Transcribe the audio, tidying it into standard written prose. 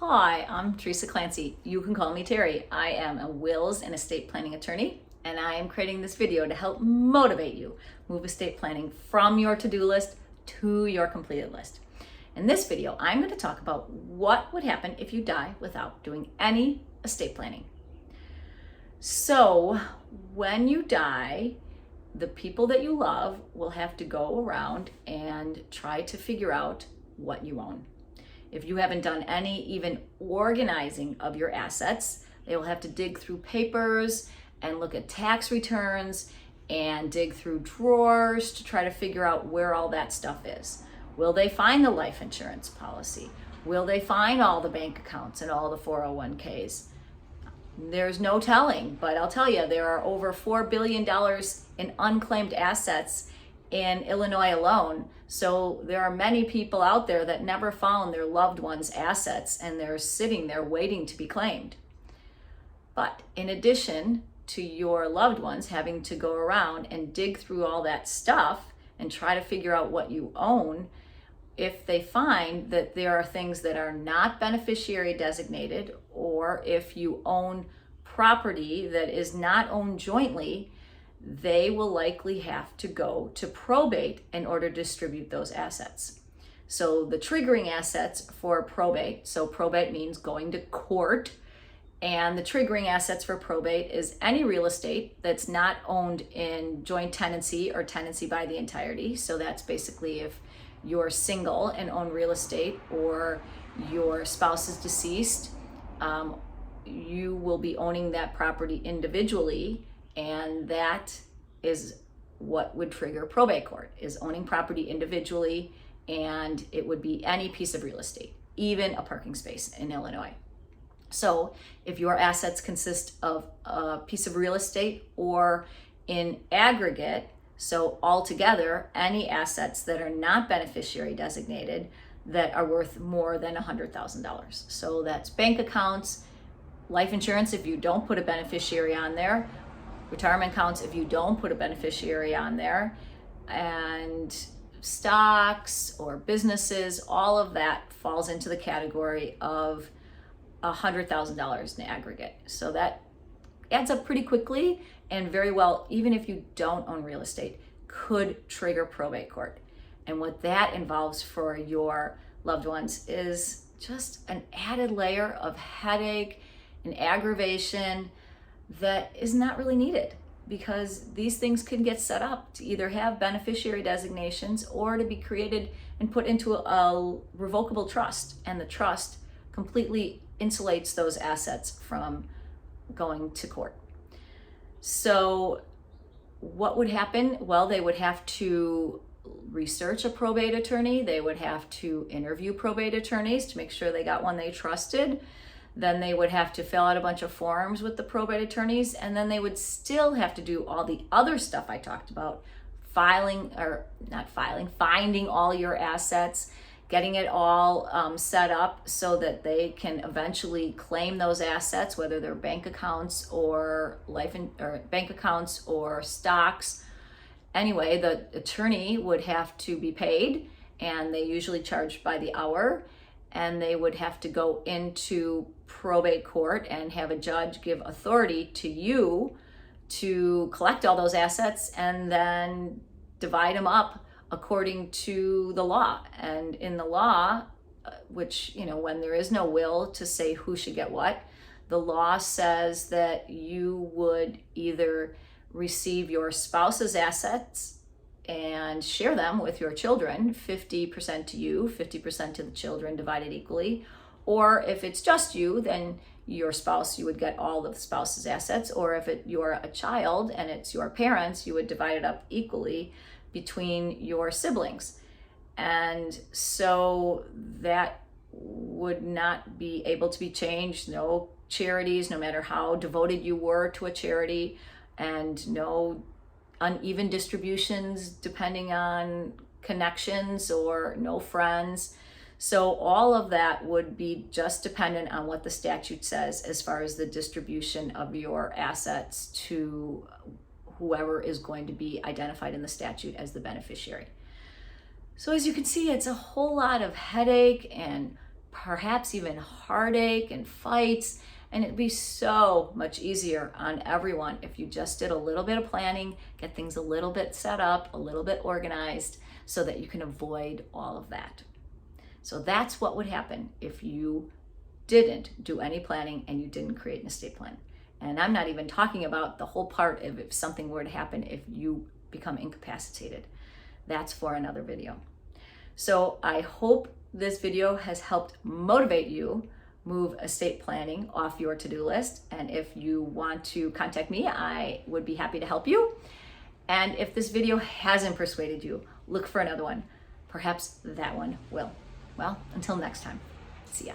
Hi, I'm Teresa Clancy. You can call me Terry. I am a wills and estate planning attorney, and I am creating this video to help motivate you move estate planning from your to-do list to your completed list. In this video, I'm going to talk about what would happen if you die without doing any estate planning. So, when you die, the people that you love will have to go around and try to figure out what you own. If you haven't done any even organizing of your assets, they will have to dig through papers and look at tax returns and dig through drawers to try to figure out where all that stuff is. Will they find the life insurance policy? Will they find all the bank accounts and all the 401ks? There's no telling, but I'll tell you, there are over $4 billion in unclaimed assets in Illinois alone. So there are many people out there that never found their loved ones' assets and they're sitting there waiting to be claimed. But in addition to your loved ones having to go around and dig through all that stuff and try to figure out what you own, if they find that there are things that are not beneficiary designated, or if you own property that is not owned jointly, they will likely have to go to probate in order to distribute those assets. So the triggering assets for probate, so probate means going to court, and the triggering assets for probate is any real estate that's not owned in joint tenancy or tenancy by the entirety. So that's basically if you're single and own real estate or your spouse is deceased, you will be owning that property individually, and that is what would trigger probate court, is owning property individually, and it would be any piece of real estate, even a parking space in Illinois. So if your assets consist of a piece of real estate or in aggregate, so altogether, any assets that are not beneficiary designated that are worth more than $100,000. So that's bank accounts, life insurance if you don't put a beneficiary on there, retirement accounts if you don't put a beneficiary on there, and stocks or businesses, all of that falls into the category of $100,000 in aggregate. So that adds up pretty quickly, and very well, even if you don't own real estate, could trigger probate court. And what that involves for your loved ones is just an added layer of headache and aggravation that is not really needed, because these things can get set up to either have beneficiary designations or to be created and put into a revocable trust, and the trust completely insulates those assets from going to court. So what would happen? Well, they would have to research a probate attorney. They would have to interview probate attorneys to make sure they got one they trusted. Then they would have to fill out a bunch of forms with the probate attorneys, and then they would still have to do all the other stuff I talked about, finding all your assets, getting it all set up so that they can eventually claim those assets, whether they're bank accounts or bank accounts or stocks. Anyway, the attorney would have to be paid, and they usually charge by the hour, and they would have to go into probate court and have a judge give authority to you to collect all those assets and then divide them up according to the law. And in the law, which, when there is no will to say who should get what, the law says that you would either receive your spouse's assets and share them with your children, 50% to you, 50% to the children, divided equally. Or if it's just you, then your spouse, you would get all of the spouse's assets. Or if you're a child and it's your parents, you would divide it up equally between your siblings. And so that would not be able to be changed. No charities, no matter how devoted you were to a charity, and no uneven distributions depending on connections, or no friends. So all of that would be just dependent on what the statute says as far as the distribution of your assets to whoever is going to be identified in the statute as the beneficiary. So as you can see, it's a whole lot of headache and perhaps even heartache and fights. And it'd be so much easier on everyone if you just did a little bit of planning, get things a little bit set up, a little bit organized, so that you can avoid all of that. So that's what would happen if you didn't do any planning and you didn't create an estate plan. And I'm not even talking about the whole part of if something were to happen if you become incapacitated. That's for another video. So I hope this video has helped motivate you move estate planning off your to-do list. And if you want to contact me, I would be happy to help you. And if this video hasn't persuaded you, look for another one. Perhaps that one will. Well, until next time, see ya.